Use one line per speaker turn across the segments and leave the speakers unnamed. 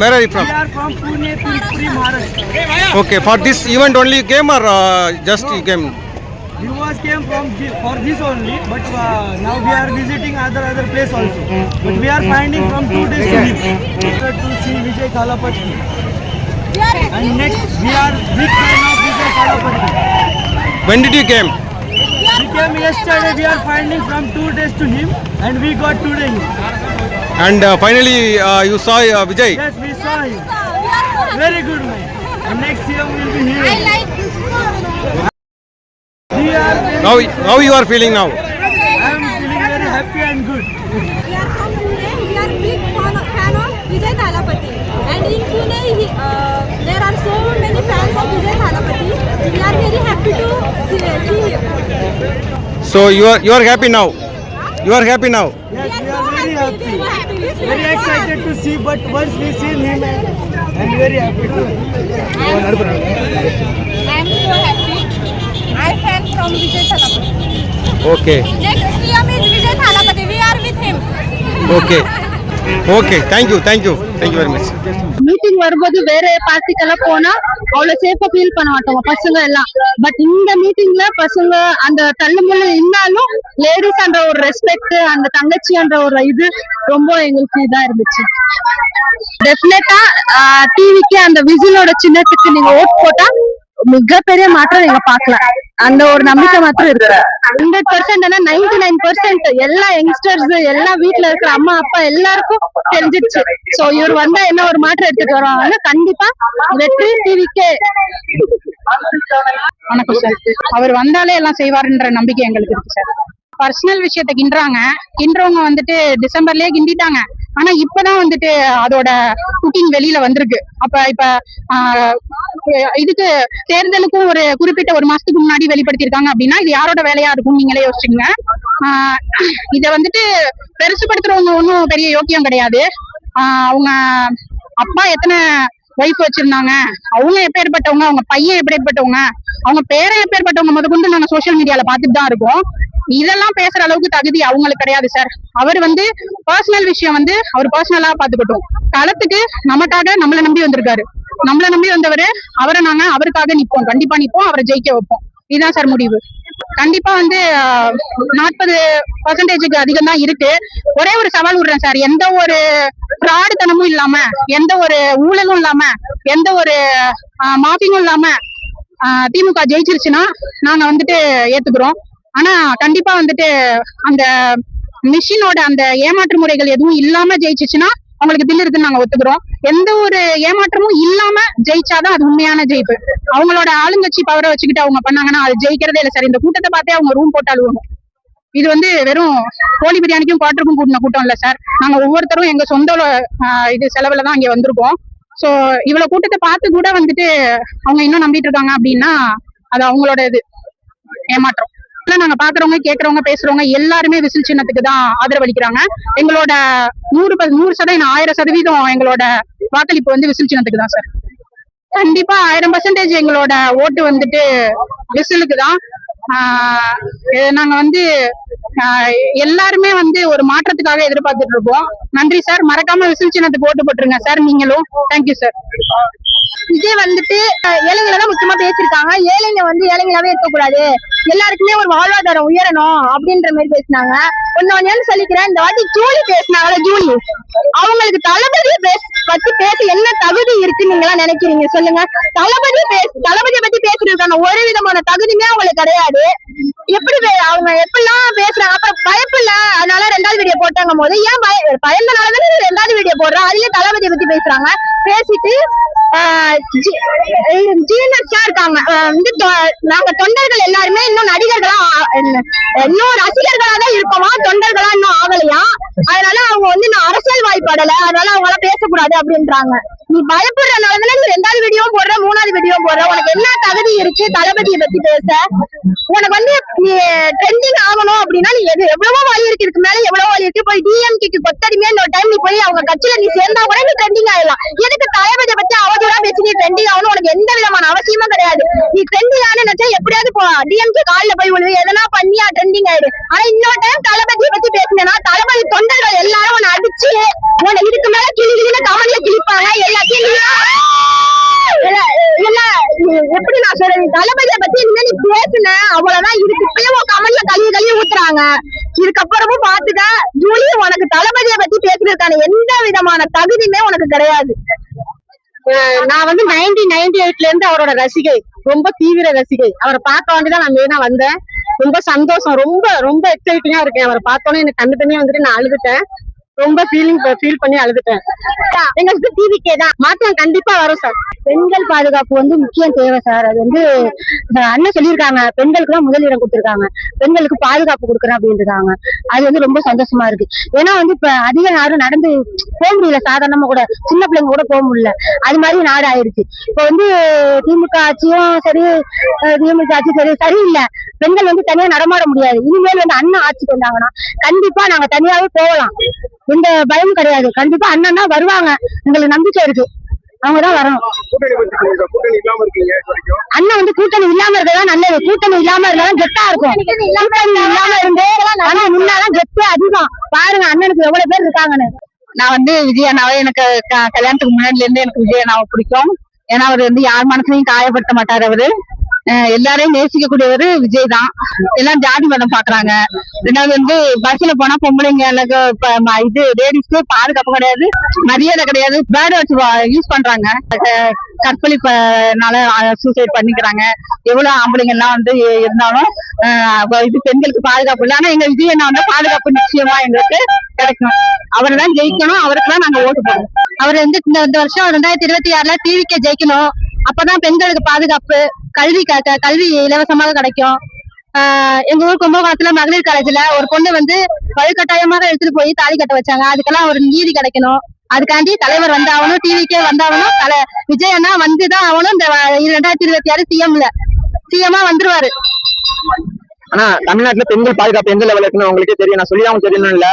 Where are you from?
We are from Pune, Puri, Maharashtra.
Okay, for this event only you came or just you came?
We was came for this only, but now we are visiting other place also. But we are finding from 2 days to see Vijay Thalapathy. And next we are big fan of Vijay Thalapathy.
When did you came?
We came yesterday. We are finding from 2 days to him, and we got today him.
And finally you saw Vijay?
Yes, we saw him. Very good man. And next year we will be here.
I like this one.
How you are feeling now?
I am feeling very happy and good.
We are from Pune. We are big fan of Vijay Thalapathy. And in Pune, there are so many fans of Vijay Thalapathy. We are very happy to see him.
So you are happy now? You are happy now?
Yes, we are very happy. Very excited to see, but once we see him, I am very happy too.
I am so happy. I fan from Vijay Thalapathy.
Okay.
Next CM is Vijay Thalapathy. We are with him.
Okay. Okay. Thank you very much.
Meeting வரும்போது வேற பார்ட்டிக்கெல்லாம் போனா அவ்வளவு சேஃபா feel பண்ண மாட்டாங்க பசங்க எல்லாம். But இந்த மீட்டிங்ல பசங்க அந்த தள்ளுமுள்ளு இருந்தாலும் லேடிஸ் என்ற ஒரு ரெஸ்பெக்ட், அந்த தங்கச்சி என்ற ஒரு இது ரொம்ப எங்களுக்கு இதா இருந்துச்சு. டெஃபினட்டா டிவிக்கு அந்த விசிலோட சின்னத்துக்கு நீங்க ஓட் போட்டா மிகப்பெரிய மாற்றம் நீங்க பாக்கலாம். அந்த ஒரு நம்பிக்கை மாத்திரம் இருக்கு. 100% 99% எல்லா யங்ஸ்டர்ஸ் எல்லா வீட்டுல இருக்கிற அம்மா அப்பா எல்லாருக்கும் தெரிஞ்சிருச்சு. சோ இவர் வந்தா என்ன ஒரு மாற்றம் எடுத்துட்டு வருவாங்க. கண்டிப்பா வெற்றி டிவிக்கே.
வணக்கம் சார். அவர் வந்தாலே எல்லாம் செய்வாருன்ற நம்பிக்கை எங்களுக்கு இருக்கு சார். பர்சனல் விஷயத்த கிண்டுறவங்க வந்துட்டு டிசம்பர்லயே கிண்டிட்டாங்க. ஆனா இப்பதான் வந்துட்டு அதோட குக்கிங் வெளியில வந்திருக்கு. இப்ப இதுக்கு தேர்தலுக்கும் ஒரு குறிப்பிட்ட ஒரு மாசத்துக்கு முன்னாடி வெளிப்படுத்திருக்காங்க அப்படின்னா இது யாரோட வேலையா இருக்கும் நீங்களே யோசிச்சுங்க. இத வந்துட்டு பெருசுபடுத்துறவங்க ஒன்னும் பெரிய யோக்கியம் கிடையாது. அவங்க அப்பா எத்தனை ஒய்ஃப் வச்சிருந்தாங்க, அவங்க எப்பேற்பட்டவங்க, அவங்க பையன் எப்பேற்பட்டவங்க, அவங்க பேரன் எப்பேற்பட்டவங்க முதற்கொண்டு நாங்க சோசியல் மீடியால பாத்துட்டு தான் இருக்கோம். இதெல்லாம் பேசுற அளவுக்கு தகுதி அவங்களுக்கு கிடையாது சார். அவர் பர்சனல் விஷயம் அவர் பர்சனலா பாத்துக்கிட்டோம். களத்துக்கு நமக்காக நம்மளை நம்பி வந்திருக்காரு. நம்மளை நம்பி வந்தவரு அவரை நாங்க அவருக்காக நிப்போம். கண்டிப்பா நிப்போம். அவரை ஜெயிக்க வைப்போம். இதுதான் சார் முடிவு. கண்டிப்பா 40% அதிகம் தான் இருக்கு. ஒரே ஒரு சவால் விடுறேன் சார். எந்த ஒரு ஃப்ராடு தனமும் இல்லாம, எந்த ஒரு ஊழலும் இல்லாம, எந்த ஒரு மாஃபிங்கும் இல்லாம திமுக ஜெயிச்சிருச்சுன்னா நாங்க ஏத்துக்கிறோம். ஆனா கண்டிப்பா அந்த மிஷினோட அந்த ஏமாற்று முறைகள் எதுவும் இல்லாம ஜெயிச்சிச்சுன்னா அவங்களுக்கு பில் இருக்குன்னு நாங்க ஒத்துக்கிறோம். எந்த ஒரு ஏமாற்றமும் இல்லாம ஜெயிச்சாதான் அது உண்மையான ஜெயிப்பு. அவங்களோட ஆளுங்கட்சி பவரை வச்சுக்கிட்டு அவங்க பண்ணாங்கன்னா அது ஜெயிக்கிறதே இல்லை சார். இந்த கூட்டத்தை பார்த்தே அவங்க ரூம் போட்டு அழுவணும். இது வெறும் கோழி பிரியாணிக்கும் குவாட்டருக்கும் கூட்டின கூட்டம் இல்ல சார். நாங்க ஒவ்வொருத்தரும் எங்க சொந்த இது செலவுல தான் இங்க வந்திருக்கோம். சோ இவ்வளவு கூட்டத்தை பார்த்து கூட அவங்க இன்னும் நம்பிட்டு இருக்காங்க அப்படின்னா அது அவங்களோட இது ஏமாற்றம். நாங்க பாக்குறவங்க, கேக்குறவங்க, பேசுறவங்க எல்லாருமே விசில் சின்னத்துக்கு தான் ஆதரவளிக்கிறாங்க. எங்களோட 100% 1000% எங்களோட வாக்களிப்பு விசில் சின்னத்துக்கு தான் சார். கண்டிப்பா 1000% எங்களோட ஓட்டு விசிலுக்கு தான். நாங்க எல்லாருமே ஒரு மாற்றத்துக்காக எதிர்பார்த்துட்டு இருக்கோம். நன்றி சார். மறக்காம விசில் சின்னத்துக்கு ஓட்டு போட்டுருங்க சார். நீங்களும் தேங்க்யூ சார்.
விஜய் ஏழைங்களை தான் முக்கியமா பேசிருக்காங்க. ஏழைங்க ஏழைங்களாவே இருக்கக்கூடாது, எல்லாருக்குமே ஒரு வாழ்வாதாரம் உயரணும் அப்படின்ற மாதிரி பேசினாங்க. ஒன்னு சொல்லிக்கிறேன். இந்த வாட்டி ஜூலி பேசினாங்களா, ஜூலி அவங்களுக்கு தளபதியை பத்தி பேச என்ன தகுதி இருக்குன்னு நீங்க எல்லாம் நினைக்கிறீங்க சொல்லுங்க. தளபதியை பத்தி பேசுறதுக்கான ஒரு விதமான தகுதியுமே அவங்களுக்கு கிடையாது. எப்படி அவங்க எப்படிலாம் பேசுறாங்க. அப்புறம் பயப்பில்ல அதனால 2வது வீடியோ போட்டாங்க போது ஏன் பயந்தனாலதானே 2வது வீடியோ போடுறோம். அதுலயே தளபதியை பத்தி பேசுறாங்க. பேசிட்டு ஜீனஸா இருக்காங்க. நாங்க தொண்டர்கள் எல்லாருமே இன்னும் நடிகர்களா இன்னும் ரசிகர்களா தான் இருக்கோமா, தொண்டர்களா இன்னும் ஆகலையா. அதனால அவங்க நான் அரசியல் வாய்ப்படல, அதனால அவங்க எல்லாம் பேசக்கூடாது அப்படின்றாங்க. நீ பயப்படுறதுனாலதானே நீ 2வது வீடியோ போடுற, 3வது வீடியோ போடுற. உனக்கு என்ன தகுதி இருக்கு தளபதியை பத்தி பேச? உனக்கு நீ ட்ரெண்டிங் ஆகணும் அப்படின்னா நீ எவ்வளவோ வழி இருக்கு. இதுக்கு மேல எவ்வளவோ வழி இருக்கு. போய் டிஎம்கேக்கு கொத்தடிமையா இன்னொரு டைம் நீ போய் அவங்க கட்சியில நீ சேர்ந்தா கூட நீ ட்ரெண்டிங் ஆயிடலாம். எதுக்கு தளபதியை பத்தி அவதூறா பேசி நீ ட்ரெண்டிங் ஆகணும்? உனக்கு எந்த விதமான அவசியமும் கிடையாது. நீ ட்ரெண்டிங் ஆனு நினைச்சா எப்படியாவது டிஎம்கே காலில் போய் விழுவு, எதனா பண்ணியா ட்ரெண்டிங் ஆயிடு. ஆனா இன்னொரு டைம் தளபதியை பத்தி பேசினா தளபதி தொண்டர்கள் எல்லாரும் உன்னை அடிச்சு உன்னை இதுக்கு மேல கிளி கிளின்னு கமலிய கிழிப்பாங்க. தளபதியை பத்தி இனிமே நீ பேசுன அவ்வளவுதான். இதுக்கு இப்பயும் கமல்ல கழுவி ஊத்துறாங்க. இதுக்கப்புறமும் பாத்துக்க ஜூலி, உனக்கு தளபதியை பத்தி பேசுறதுக்கான எந்த விதமான தகுதியுமே உனக்கு கிடையாது. நான் வந்து 1998ல இருந்து அவரோட ரசிகை, ரொம்ப தீவிர ரசிகை. அவரை பார்க்க வேண்டிதான் நான் மெயினா வந்தேன். ரொம்ப சந்தோஷம், ரொம்ப ரொம்ப எக்ஸைட்டிங்கா இருக்கேன். அவரை பார்த்தோன்னே எனக்கு கண்ணு தண்ணியா வந்துட்டு நான் அழுதுட்டேன். ரொம்ப ஃபீல் பண்ணி அழுதுட்டேன். எங்களுக்கு டிவிக்கே தான் மாற்றம் கண்டிப்பா வரும் சார். பெண்கள் பாதுகாப்பு வந்து முக்கியம் தேவை சார். அது வந்து அண்ணன் சொல்லியிருக்காங்க, பெண்களுக்கு தான் முதலிடம் கொடுத்துருக்காங்க, பெண்களுக்கு பாதுகாப்பு கொடுக்குறேன் அப்படின்னு இருக்காங்க. அது வந்து ரொம்ப சந்தோஷமா இருக்கு. ஏன்னா வந்து இப்ப அதிக யாரும் நடந்து போக முடியல, சாதாரணமா கூட சின்ன பிள்ளைங்க கூட போக முடியல. அது மாதிரி நாடு ஆயிடுச்சு. இப்ப வந்து திமுக ஆட்சியும் சரி, திமுக ஆட்சி சரி சரியில்லை. பெண்கள் வந்து தனியா நடமாட முடியாது. இனிமேல் வந்து அண்ணன் ஆட்சிக்கு வந்தாங்கன்னா கண்டிப்பா நாங்க தனியாவே போகலாம், எந்த பயமும் கிடையாது. கண்டிப்பா அண்ணன் தான் வருவாங்க, எங்களுக்கு நம்பிக்கை இருக்கு. அவங்கதான் வரணும். அண்ணன் வந்து கூட்டணி இல்லாம இருக்கதான் நல்லது. கூட்டணி இல்லாம இருந்தாலும் கெட்டா இருக்கும். கூட்டணி இல்லாம இருந்து ஆனா முன்னாதான் கெட்டு அதிகம். பாருங்க அண்ணனுக்கு எவ்வளவு பேர் இருக்காங்கன்னு. நான் வந்து விஜய் அண்ணாவை எனக்கு கல்யாணத்துக்கு முன்னாடில இருந்து எனக்கு விஜய் அண்ணாவை பிடிக்கும். ஏன்னா அவர் வந்து யார் மனசுலையும் காயப்படுத்த மாட்டாரு. அவரு எல்லாரையும் நேசிக்கக்கூடியவரு விஜய் தான். எல்லாம் ஜாதி மதம் பாக்குறாங்க. ரெண்டாவது வந்து பஸ்ல போனா பொம்பளைங்க இது லேடிஸ்க்கு பாதுகாப்பு கிடையாது, மரியாதை கிடையாது. பேர்ட் வாட்ச் யூஸ் பண்றாங்க, கற்பழிப்புனால சூசைட் பண்ணிக்கிறாங்க. எவ்வளவு ஆம்பளைங்க எல்லாம் வந்து இருந்தாலும் இது பெண்களுக்கு பாதுகாப்பு இல்லை. ஆனா எங்க விஜய் அண்ணா வந்து பாதுகாப்பு நிச்சயமா எங்களுக்கு கிடைக்கும். அவரை தான் ஜெயிக்கணும், அவருக்கு தான் நாங்க ஓட்டு போடுவோம். அவர் வந்து இந்த வருஷம் 2026ல டிவிக்கே ஜெயிக்கணும். அப்பதான் பெண்களுக்கு பாதுகாப்பு, கல்வி இலவசமாக கிடைக்கும். எங்க ஊர் கும்பகோணத்துல மகளிர் காலேஜ்ல ஒரு பொண்ணு வந்து வலுக்கட்டாயமாக எடுத்துட்டு போய் தாலி கட்ட வச்சாங்க. அதுக்கெல்லாம் ஒரு நீதி கிடைக்கணும். அதுக்காண்டி தலைவர் வந்தாகணும், டிவிக்கே வந்தாகணும். விஜய் அண்ணா வந்துதான் ஆகணும். இந்த 2026 சிஎம்மா வந்துருவாரு.
ஆனா தமிழ்நாட்டுல பெண்கள் பாதுகாப்பு எந்த லெவல் இருக்குன்னு உங்களுக்கே தெரியும். நான் சொல்லி அவங்க தெரியணும் இல்ல,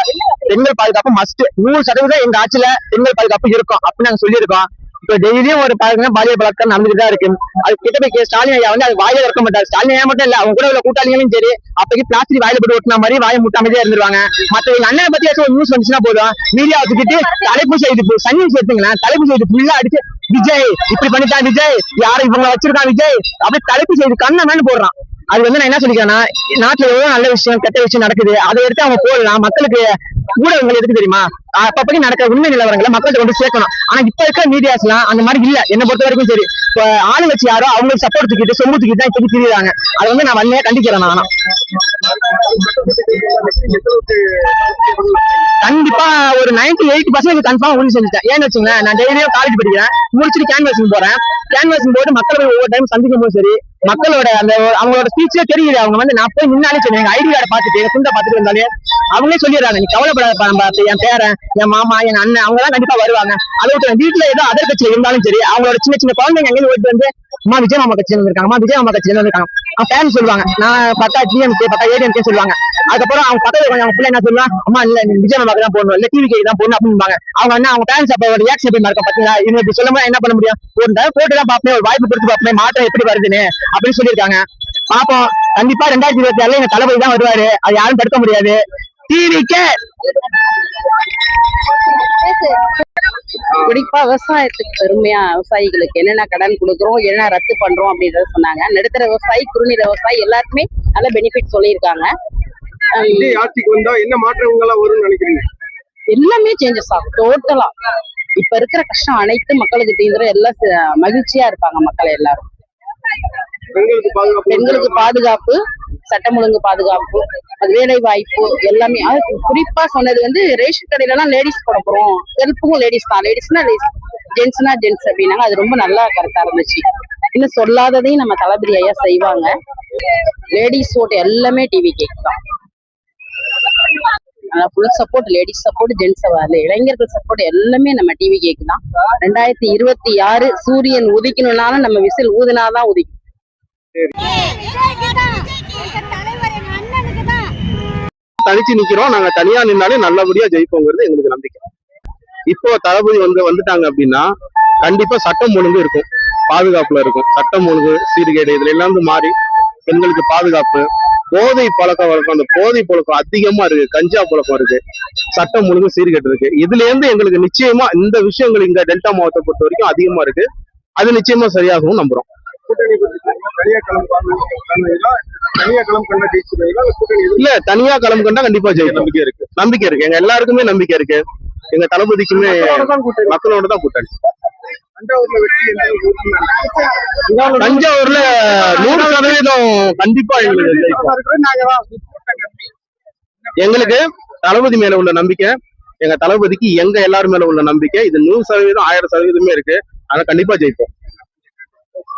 பெண்கள் பாதுகாப்பு மஸ்ட். 100% எங்க ஆட்சியில பெண்கள் பாதுகாப்பு இருக்கும் அப்படின்னு நாங்க சொல்லியிருக்கோம். இப்ப டெய்லியும் ஒரு பாருங்க பாலியல் பலாத்காரம் நடந்துட்டு தான் இருக்கு. அது கிட்ட போய் ஸ்டாலின் ஐயா வந்து அது வாயில இருக்க மாட்டாரு. ஸ்டாலின் ஐயா மட்டும் இல்ல, அவங்க கூட உள்ள கூட்டாளிகளும் சரி அப்படி பிளாஸ்டிக் வாயில போட்டு ஒட்டின மாதிரி வாயை முட்டாமதே இருந்துருவாங்க. மத்த எங்க அண்ணனை பத்தி ஏதாச்சும் ஒரு நியூஸ் வந்துச்சுன்னா போதும், மீடியா வச்சுக்கிட்டு தலைப்பு செய்து சன்னியூஸ் எடுத்துங்களேன், தலைப்பு செய்து ஃபுல்லா அடிச்சு விஜய் இப்படி பண்ணிட்டான், விஜய் யாரும் இவங்க வச்சிருக்கான், விஜய் அப்படி தலைப்பு செய்து கண்ண போடுறான். அது வந்து நான் என்ன சொல்லிக்கிறேன்னா, நாட்டுல எவ்வளவு நல்ல விஷயம் கெட்ட விஷயம் நடக்குது, அதை எடுத்து அவங்க போடலாம். மக்களுக்கு ஊடகங்கள் எதுக்கு தெரியுமா, அப்படி நடக்கிற உண்மை நிலவரங்களை மக்கள்கிட்ட கொண்டு சேர்க்கணும். ஆனா இப்ப இருக்கிற மீடியாஸ் எல்லாம் அந்த மாதிரி இல்ல. என்ன பொறுத்த வரைக்கும் சரி, இப்ப ஆளுங்கட்சி யாரோ அவங்களுக்கு சப்போர்ட் தூக்கிட்டு சொம்பு தூக்கிட்டு தான் இப்படி தெரியுறாங்க. அதை வந்து நான் வன்மையா கண்டிக்கிறேன். ஆனா கண்டிப்பா ஒரு 98% கன்ஃபார்ம் உறுதி செஞ்சுட்டேன். ஏன்னு வச்சுங்களேன், நான் டெய்லியும் காலேஜ் படிக்கிறேன், முடிச்சுட்டு கேன்வாசிங் போறேன். கேன்வாசிங் போட்டு மக்களை ஒவ்வொரு டைம் சந்திக்கும் போது சரி, மக்களோட அந்த அவங்களோட ஸ்பீச்சே தெரியுது. அவங்க வந்து நான் போய் நின்னாலே சரி, எங்க ஐடி கார்டை பார்த்துட்டு துண்டை பார்த்துட்டு இருந்தாலே அவங்களே சொல்லிடுறாங்க, நீ கவலைப்படாத, என் பேரன், என் மாமா, என் அண்ணன் அவங்க தான் கண்டிப்பா வருவாங்க. அதை விட்டு வீட்டுல ஏதோ அதர் கட்சியில இருந்தாலும் சரி, அவங்களோட சின்ன சின்ன குழந்தைங்க எங்கேயும் ஓட்டு வந்து அம்மா விஜய் மாமா கட்சியில இருக்காங்க, அம்மா விஜய் மாமா கட்சியில இருக்காங்க, அவங்க பேரன் சொல்லுவாங்க, நான் பக்கா டிஎம்கே பக்கா ஏடிஎம்கே சொல்லுவாங்க. அதுக்கப்புறம் அவங்க பக்கத்துல கொஞ்சம் அவங்க பிள்ளை என்ன சொல்லுவாங்க, அம்மா இல்ல விஜய் மாமாக்கு தான் போடணும், இல்ல டிவிக்கு தான் போடணும் அப்படின்பாங்க. அவங்க என்ன அவங்க பேரண்ட்ஸ் அப்ப ஒரு ரியாக்ஷன் எப்படி இருக்கும் பாத்தீங்களா. இவங்க இப்படி சொல்லும் போது என்ன பண்ண முடியும், ஒரு தடவை போட்டு தான் பார்ப்பேன், ஒரு வாய்ப்பு கொடுத்து பார்ப்பேன், மாற்றம் எப்படி வருதுன்னு அப்படின்னு சொல்லியிருக்காங்க. பாப்போம். கண்டிப்பா 2026ல எங்க தளபதி தான் வருவாரு, அது யாரும் தடுக்க முடியாது. டிவிக்கே
குறிப்பா விவசாயத்துக்கு பெருமையா விவசாயிகளுக்கு என்னென்ன கடன் கொடுக்குறோம், என்ன ரத்து பண்றோம் அப்படின்றத சொன்னாங்க. நடுத்தர விவசாயி, குறுநில விவசாயி எல்லாருக்குமே நல்ல பெனிஃபிட் சொல்லியிருக்காங்க.
ஆட்சிக்கு வந்தா என்ன மாற்றங்கள் வரும்னு நினைக்கிறீங்க?
எல்லாமே சேஞ்சஸ் ஆகும் டோட்டலா. இப்ப இருக்கிற கஷ்டம் அனைத்து மக்களுக்கு தீர்ந்துடும். எல்லாம் மகிழ்ச்சியா இருப்பாங்க மக்கள் எல்லாரும். பெண்களுக்கு பாதுகாப்பு, சட்டம் ஒழுங்கு பாதுகாப்பு, அது வேலை வாய்ப்பு எல்லாமே. குறிப்பா சொன்னது வந்து ரேஷன் கடையில எல்லாம் லேடிஸ் போட போறோம், ஹெல்ப்புக்கும் லேடிஸ் தான், லேடிஸ்னா ஜென்ட்ஸ்னா ஜென்ட்ஸ் அப்படின்னாங்க. அது ரொம்ப நல்லா கரெக்டா இருந்துச்சு. இன்னும் சொல்லாததையும் நம்ம தளபதி ஐயா செய்வாங்க. லேடிஸ் ஓட்டு எல்லாமே டிவி கேக் தான். Full support, ladies support, gents இளைஞர்கள் சப்போர்ட் எல்லாமே நம்ம டிவி கேக்கு தான். 2026 சூரியன் உதிக்கணும்னாலும் நம்ம விசில் ஊதுனாதான் உதிக்கும்.
தனிச்சு நிக்கிறோம், நாங்க தனியா நின்னாலே நல்லபடியா ஜெயிப்போங்கிறது எங்களுக்கு நம்பிக்கை. இப்போ தளபதி வந்துட்டாங்க அப்படின்னா கண்டிப்பா சட்டம் ஒழுங்கு இருக்கும், பாதுகாப்புல இருக்கும். சட்டம் ஒழுங்கு சீர்கேடு இதுல எல்லாம் மாறி பெண்களுக்கு பாதுகாப்பு, போதை பழக்க வழக்கம், அந்த போதை பழக்கம் அதிகமா இருக்கு, கஞ்சா பழக்கம் இருக்கு, சட்டம் ஒழுங்கு சீர்கேடு இருக்கு. இதுல இருந்து எங்களுக்கு நிச்சயமா இந்த விஷயங்கள் இங்க டெல்டா மாவட்டத்தை பொறுத்த வரைக்கும் அதிகமா இருக்கு. அது நிச்சயமா சரியாகவும் நம்புறோம். தனியா களம் கண்டா ஜெயிச்சுருவீங்களா இல்ல தனியா களம் கண்டா கண்டிப்பா ஜெயிக்கும் நம்பிக்கை இருக்கு எங்க எல்லாருக்குமே நம்பிக்கை இருக்கு எங்க தளபதிக்குமே மக்களோட தான் கூட்டணி தஞ்சாவூர்ல 100% கண்டிப்பா எங்களுக்கு தளபதி மேல உள்ள நம்பிக்கை எங்க தளபதிக்கு எங்க எல்லாரும் மேல உள்ள நம்பிக்கை இது 100% 1000% இருக்கு ஆனா கண்டிப்பா ஜெயிப்போம்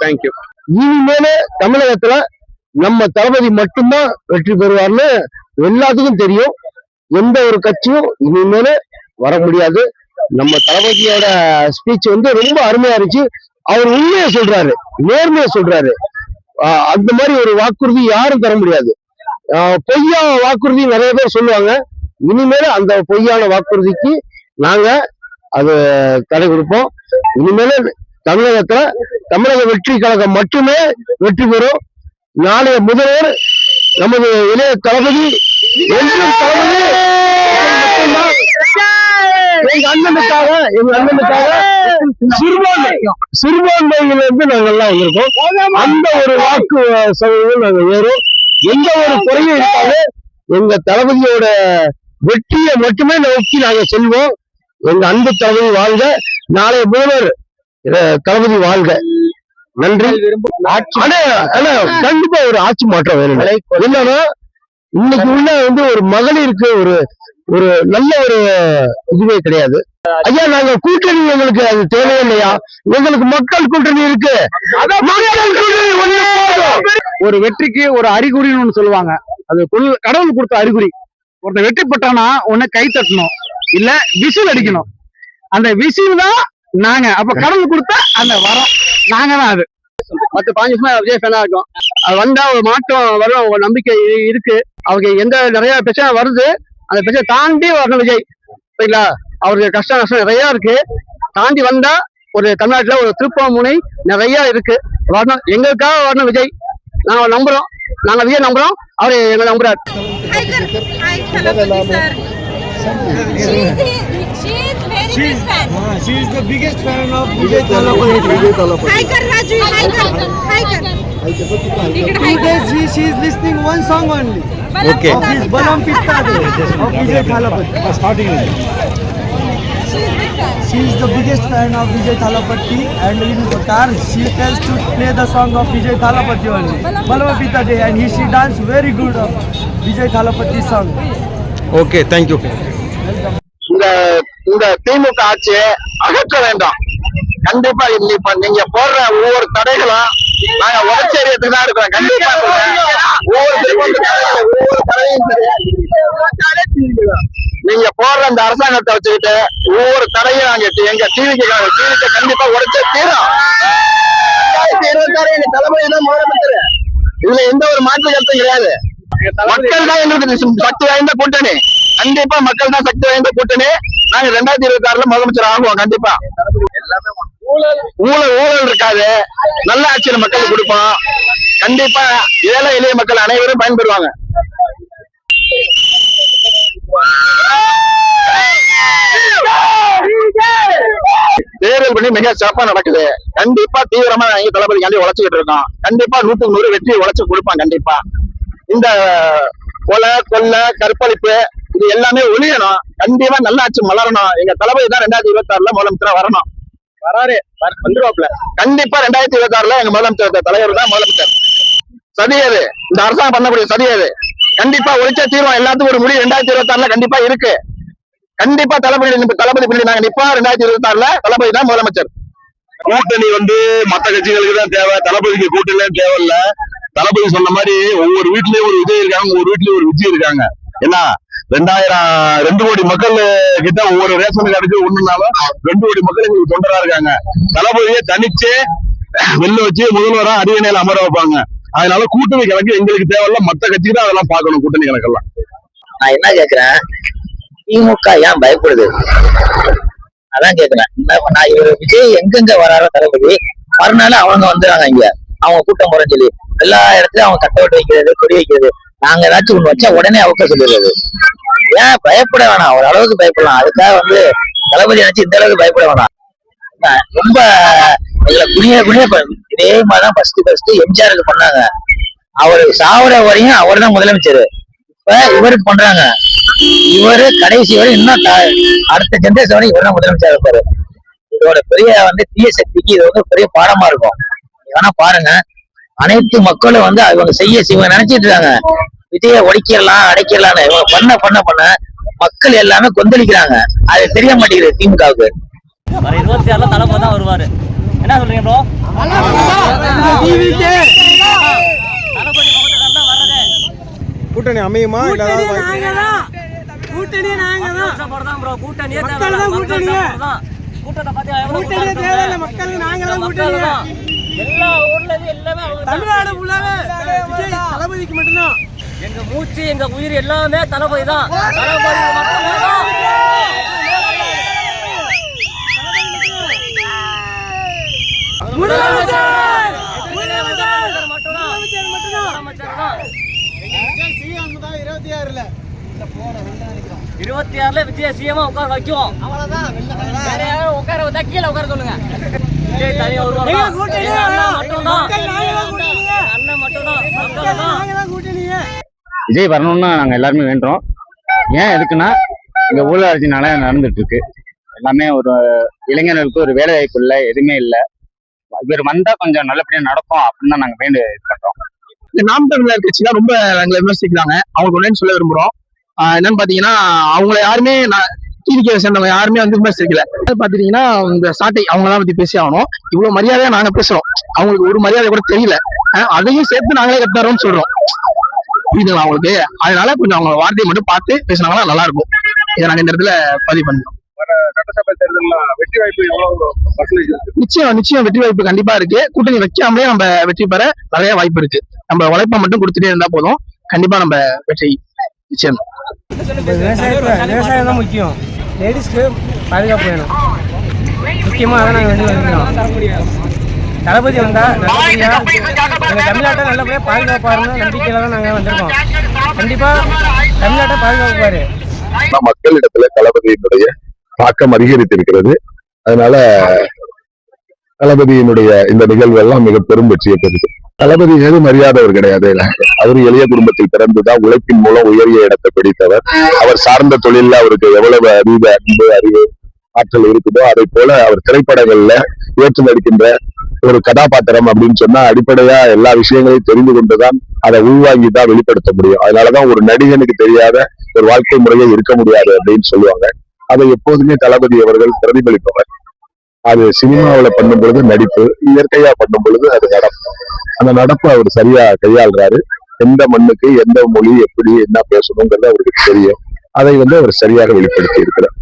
தேங்க்யூ
இனிமேல தமிழகத்துல நம்ம தளபதி மட்டும்தான் வெற்றி பெறுவார்னு எல்லாத்துக்கும் தெரியும் எந்த ஒரு கட்சியும் இனிமேல வர முடியாது நம்ம தளபதியோட ஸ்பீச் வந்து ரொம்ப அருமையா இருந்துச்சு அவர் உண்மையை சொல்றாரு நேர்மையா சொல்றாரு அந்த மாதிரி ஒரு வாக்குறுதி யாரும் தர முடியாது பொய்யா வாக்குறுதி நிறைய பேர் சொல்லுவாங்க இனிமேல் அந்த பொய்யான வாக்குறுதிக்கு நாங்க அது தடை கொடுப்போம் இனிமேல தமிழகத்துல தமிழக வெற்றி கழகம் மட்டுமே வெற்றி பெறும் நாளைய முதல்வர் நமது இளைய தளபதி என்றும் தளபதி எங்க அண்ணனுக்காக சிறுபான்மையில இருந்து நாங்க எல்லாம் வந்திருக்கோம் அந்த ஒரு வாக்கு சதவீதம் நாங்க ஏறும் எந்த ஒரு குறையும் இருக்காது எங்க தளபதியோட வெற்றியை மட்டுமே நோக்கி நாங்க செல்வோம் எங்க அன்பு தளபதி வாழ்க நாளைய முதல்வர் தளபதி வாழ்க நன்றி கண்டிப்பா ஒரு ஆட்சி மாற்றம் வேணும் என்னன்னா இன்னைக்கு உள்ள வந்து ஒரு மகளிருக்கு ஒரு நல்ல ஒரு இதுவே கிடையாது ஐயா நாங்க கூட்டணி எங்களுக்கு அது தேவையில்லையா எங்களுக்கு மக்கள் கூட்டணி இருக்கு
ஒரு வெற்றிக்கு ஒரு அறிகுறின்னு ஒண்ணு சொல்லுவாங்க அது கடவுள் கொடுத்த அறிகுறி ஒருத்தர் வெற்றி பெற்றானா உன்னை கை தட்டணும் இல்ல விசில் அடிக்கணும் அந்த விசில் தான் நாங்க அப்ப கடவுள் கொடுத்த அந்த வரம் நாங்க தான் அது 10-15 வருஷமா விஜய் ஃபேனா இருக்கும் அது வந்தா ஒரு மாற்றம் வரும் ஒரு நம்பிக்கை இருக்கு அவங்க எந்த நிறைய பிரச்சனை வருது அந்த பிரச்சனை தாண்டி வரணும் விஜய் சரிங்களா அவருக்கு கஷ்டம் நஷ்டம் நிறைய இருக்கு தாண்டி வந்தா ஒரு தமிழ்நாட்டுல ஒரு திருப்பமுனை நிறைய இருக்கு வரணும் எங்களுக்காக வரணும் விஜய் நாங்க நம்புறோம் நாங்க விஜய் நம்புறோம் அவரு எங்களை நம்புறாரு
She is the biggest fan of Vijay Thalapathy. She is listening one song only.
Okay.
Of his Balam Pitta of Vijay Thalapathy. Starting. She is the biggest fan of Vijay Thalapathy and in the car she tells to play the song of Vijay Thalapathy only. Balam Pitta Day and she dance very good of Vijay Thalapathy song.
Okay, thank you.
இந்த திமுக ஆட்சியை அகற்ற வேண்டாம் கண்டிப்பா இப்ப நீங்க போடுற ஒவ்வொரு தடைகளும் நாங்க உடச்சேரியத்துக்கு தான் இருக்கிறோம் கண்டிப்பா ஒவ்வொரு தடையும் நீங்க போடுற அந்த அரசாங்கத்தை வச்சுக்கிட்டு ஒவ்வொரு தடையும் நாங்க எங்க டிவிக்கு கண்டிப்பா உடைச்சே தீரும் 2026 எங்க தலைமுறை தான் முதலமைச்சர் இதுல எந்த ஒரு மாற்று கருத்தும் கிடையாது மக்கள் தான் எங்களுக்கு சக்தி வாய்ந்த கூட்டணி கண்டிப்பா மக்கள் தான் சக்தி வாய்ந்த கூட்டணி நாங்க 2026 முதலமைச்சர் ஆகுவோம் கண்டிப்பா ஊழல் இருக்காது நல்ல ஆட்சியில மக்களுக்கு கொடுப்போம் கண்டிப்பா ஏழை எளிய மக்கள் அனைவரும் பயன்பெறுவாங்க தேர்தல் பண்ணி மிக சிறப்பா நடக்குது கண்டிப்பா தீவிரமா எங்க தளபதிக்காண்டி உழைச்சுக்கிட்டு இருக்கோம் கண்டிப்பா 100க்கு 100 வெற்றி உழைச்சு கொடுப்பான் கண்டிப்பா இந்த கொலை கற்பழிப்பு இது எல்லாமே ஒழியணும் கண்டிப்பா நல்ல ஆட்சி மலரணும் எங்க தளபதி தான் 2026 முதலமைச்சரா வரணும் வந்துருவாப்ல கண்டிப்பா 2026 எங்க முதலமைச்சர் தலைவர் தான் முதலமைச்சர் சதியது இந்த அரசாங்கம் பண்ணக்கூடிய சதியது கண்டிப்பா ஒழிச்ச தீர்வு எல்லாத்துக்கும் ஒரு முடிவு 2026 கண்டிப்பா இருக்கு கண்டிப்பா தளபதி பிள்ளை நாங்க நிப்பா 2026 தளபதி தான் முதலமைச்சர்
கூட்டணி வந்து மத்த கட்சிகளுக்கு தான் தேவை தளபதிக்கு கூட்டணி தேவையில்ல தளபதி சொன்ன மாதிரி ஒவ்வொரு வீட்லயும் ஒரு விஜய் இருக்காங்க ஒவ்வொரு வீட்லயும் ஒரு விஜய் இருக்காங்க ஏன்னா 2 கோடி மக்கள் கிட்ட ஒவ்வொரு ரேஷன் கார்டுக்கு ஒண்ணுனாலும் 2 கோடி மக்கள் எங்களுக்கு தொண்டரா இருக்காங்க தளபதியை தனிச்சு வெளில வச்சு முதல்வரா அரியணையில அமர வைப்பாங்க அதனால கூட்டணி கணக்கு எங்களுக்கு தேவையில்ல மத்த கட்சிக்கு தான் அதெல்லாம் பார்க்கணும் கூட்டணி கணக்கெல்லாம்
நான் என்ன கேக்குறேன் திமுக ஏன் பயப்படுது அதான் கேக்குறேன் நான் இவர் விஜய் எங்கெங்க வராரோ தளபதி மறுநாள் அவங்க வந்துடுறாங்க இங்க அவங்க கூட்டம் போறேன்னு சொல்லி எல்லா இடத்துலயும் அவங்க கட்டவுட் வைக்கிறது கொடி வைக்கிறது நாங்க ஏதாச்சும் ஒண்ணு வச்சா உடனே அவங்க சொல்லிடுறது ஏன் பயப்பட வேணாம் ஒரு அளவுக்கு பயப்படலாம் அதுக்காக வந்து தளபதி நினைச்சு இந்த அளவுக்கு பயப்பட வேணாம் ரொம்ப அதுல இதே மாதிரிதான் ஃபர்ஸ்ட் எம்ஜிஆருக்கு பண்ணாங்க. அவரு சாவர வரையும் அவர் தான் முதலமைச்சர். இப்ப இவருக்கு பண்றாங்க. இவரு கடைசி வரை இன்னும் அடுத்த ஜெனரேஷன் வரை இவர் தான் முதலமைச்சர் இருப்பாரு. இதோட பெரிய தீய சக்திக்கு இது பெரிய பாடமா இருக்கும். ஏன்னா பாருங்க, அனைத்து மக்களும் இவங்க இவங்க நினைச்சிட்டு இருக்காங்க விஜய ஒழிக்கிடலாம் அடைக்கிடலாம்னு. இவங்க பண்ண மக்கள் எல்லாமே கொந்தளிக்கிறாங்க. அது தெரிய மாட்டேங்குது திமுகவுக்கு.
26ல தளபதி தான் வருவாரு. என்ன சொல்றீங்க ப்ரோ?
கூட்டணி அமையுமா?
கூட்டணி நாங்க தான்
ப்ரோ. கூட்டணியே
மக்கள் நாங்க தான் கூட்டணி.
எல்லா ஊர்லயும் எல்லாமே
தமிழ்நாடு ஃபுல்லாவே விஜய் தளபதிக்கு மட்டும்தான்.
எங்க மூச்சு எங்க உயிர் எல்லாமே தளபதி தான். தளபதி மட்டும்தான். விஜய் சிஎம் உட்கார வைக்கும். வேற யாரும் உட்கார வந்தா கீழே உட்கார சொல்லுங்க. விஜய் தனியா
விஜய் வரணும்னு நாங்க எல்லாருமே வேண்டுறோம். ஏன் எதுக்குன்னா இங்க ஊழலாட்சினால நடந்துட்டு இருக்கு. எல்லாமே ஒரு இளைஞர்களுக்கு ஒரு வேலை வாய்ப்பு இல்லை, எதுவுமே இல்லை. இவர் வந்தா கொஞ்சம் நல்லபடியா நடக்கும் அப்படின்னு தான் நாங்க வேண்டு பண்றோம்.
இந்த நாம் தமிழர் கட்சி தான் ரொம்ப எங்களை விமர்சிக்கிறாங்க. அவங்களுக்கு ஒன்னு சொல்ல விரும்புறோம். என்னன்னு பாத்தீங்கன்னா, அவங்கள யாருமே டிவிகே சேர்ந்தவங்க யாருமே விமர்சிக்கல. பாத்தீங்கன்னா இந்த சாட்டை அவங்கதான் பத்தி பேசி ஆகணும். இவ்வளவு மரியாதையா நாங்க பேசுறோம். அவங்களுக்கு ஒரு மரியாதை கூட தெரியல. அதையும் சேர்த்து நாங்களே கட்டாரோம்னு சொல்றோம். புரியுதுங்களா அவங்களுக்கு? அதனால கொஞ்சம் அவங்க வார்த்தையை மட்டும் பார்த்து பேசினாங்கன்னா நல்லா இருக்கும். இதை நாங்க இந்த இடத்துல பதிவு பண்ணிக்கிறோம். சட்டசபை தேர்தல் வெற்றி வாய்ப்பு நிச்சயம் வெற்றி வாய்ப்பு கண்டிப்பா இருக்கு. கூட்டணி வைக்காமலே நம்ம வெற்றி பெற நிறைய வாய்ப்பு இருக்கு. நம்ம உழைப்பை மட்டும் கொடுத்துட்டே இருந்தா போதும். கண்டிப்பா நம்ம வெற்றி நிச்சயம்.
விவசாயம் தான் முக்கியம். லேடிஸ்க்கு பாதுகாப்பு வேணும். முக்கியமா அதை நாங்கள் வேண்டி வந்துக்கிறோம். தளபதி வந்தா நல்லபடியா எங்க தமிழ்நாட்டை நல்லபடியா பாதுகாப்பாருன்னு நம்பிக்கையில தான் நாங்க வந்திருக்கோம். கண்டிப்பா தமிழ்நாட்டை பாதுகாப்பாரு.
மக்களிடத்துல தளபதியினுடைய தாக்கம் அதிகரித்திருக்கிறது. அதனால தளபதியினுடைய இந்த நிகழ்வு எல்லாம் மிக பெரும் வெற்றியை பெறுது. தளபதி ஏது மரியாதவர் கிடையாது. அவர் எளிய குடும்பத்தில் பிறந்துதான் உழைப்பின் மூலம் உயரிய இடத்தை பிடித்தவர். அவர் சார்ந்த தொழில அவருக்கு எவ்வளவு அறிவு ஆற்றல் இருக்குதோ அதை போல அவர் திரைப்படங்கள்ல ஏற்று நடிக்கின்ற ஒரு கதாபாத்திரம் அப்படின்னு சொன்னா அடிப்படையா எல்லா விஷயங்களையும் தெரிந்து கொண்டுதான் அதை உள்வாங்கிதான் வெளிப்படுத்த முடியும். அதனாலதான் ஒரு நடிகனுக்கு தெரியாத ஒரு வாழ்க்கை முறையே இருக்க முடியாது அப்படின்னு சொல்லுவாங்க. அதை எப்போதுமே தளபதி அவர்கள் பிரதிபலிப்பவர். அது சினிமாவில பண்ணும் பொழுது நடிப்பு, இயற்கையா பண்ணும் பொழுது அது நடப்பு. அந்த நடப்பு அவர் சரியா கையாளுறாரு. எந்த மண்ணுக்கு எந்த மொழி எப்படி என்ன பேசணுங்கிறது அவருக்கு தெரியும். அதை அவர் சரியாக வெளிப்படுத்தி இருக்கிறார்.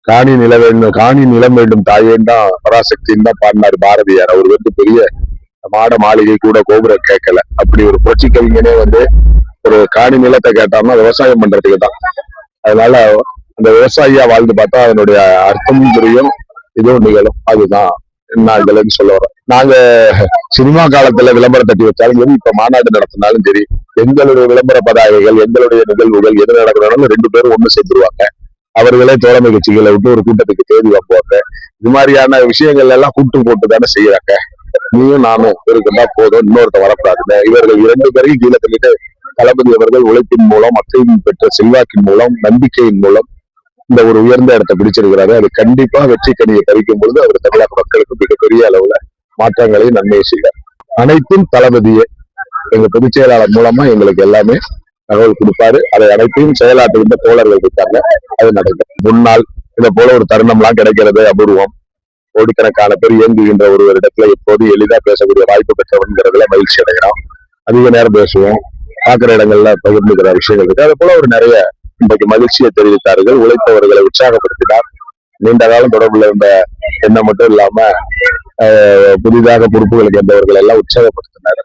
காணி நிலம் வேண்டும் தாயேன்னு தான் பராசக்தின்னு தான் பாடினார் பாரதியார். அவர் பெரிய மாட மாளிகை கூட கோபுரம் கேட்கல. அப்படி ஒரு புரட்சி கவிஞனே ஒரு காணி நிலத்தை கேட்டார்னா விவசாயம் பண்றதுக்கு தான். அதனால அந்த விவசாயியா வாழ்ந்து பார்த்தா அதனுடைய அர்த்தமும் புரியும், இதுவும் நிகழும். அதுதான் நான் இதுல சொல்ல வரேன். நாங்க சினிமா காலத்துல விளம்பரம் தட்டி வச்சாலும் சரி, இப்ப மாநாடு நடத்தினாலும் சரி, எங்களுடைய விளம்பர பதாகைகள் எங்களுடைய நிகழ்வுகள் எது நடக்கிறாலும் 2 பேரும் ஒண்ணு சேர்த்துருவாங்க. அவர்களே தோழமை கட்சிகளை விட்டு ஒரு கூட்டத்துக்கு தேதி வைப்பாங்க. இது மாதிரியான விஷயங்கள் எல்லாம் கூட்டு போட்டு தானே செய்யறாங்க. நீயும் நானும் இருக்குன்னா போதும், இன்னொருத்த வரக்கூடாதுங்க. இவர்கள் 2 பேரையும் கீழே தள்ளிட்டு தளபதி அவர்கள் உழைப்பின் மூலம், மக்களின் பெற்ற செல்வாக்கின் மூலம், நம்பிக்கையின் மூலம் இந்த ஒரு உயர்ந்த இடத்தை பிடிச்சிருக்கிறாரு. அது கண்டிப்பா வெற்றி கனியை பறிக்கும் பொழுது அவர் தமிழக மக்களுக்கு மிகப்பெரிய அளவுல மாற்றங்களை நன்மையை செய்வார். அனைத்தும் தளபதியே எங்க பொதுச் செயலாளர் மூலமா எங்களுக்கு எல்லாமே தகவல் கொடுப்பாரு. அதை அனைத்தையும் செயலாற்றுகின்ற தோழர்கள் இருக்காங்க. அது நடக்கும். முன்னால் இதை போல ஒரு தருணம் எல்லாம் கிடைக்கிறது அபூர்வம். கோடிக்கணக்கான பேர் இயங்குகின்ற ஒருவரிடத்துல எப்போது எளிதா பேசக்கூடிய வாய்ப்பு பெற்றவன்கிறதுல மகிழ்ச்சி அடைகிறோம். அதிக நேரம் பேசுவோம். பார்க்கிற இடங்கள்ல பகிர்ந்துக்கிற விஷயங்கள் இருக்கு. அது போல ஒரு நிறைய இன்றைக்கு மகிழ்ச்சியை தெரிவித்தார்கள். உழைப்பவர்களை உற்சாகப்படுத்தினார். நீண்ட காலம் தொடர்புல இருந்த எண்ணம் மட்டும் இல்லாம புதிதாக பொறுப்புகளுக்கு வந்தவர்கள் எல்லாம் உற்சாகப்படுத்தினார்.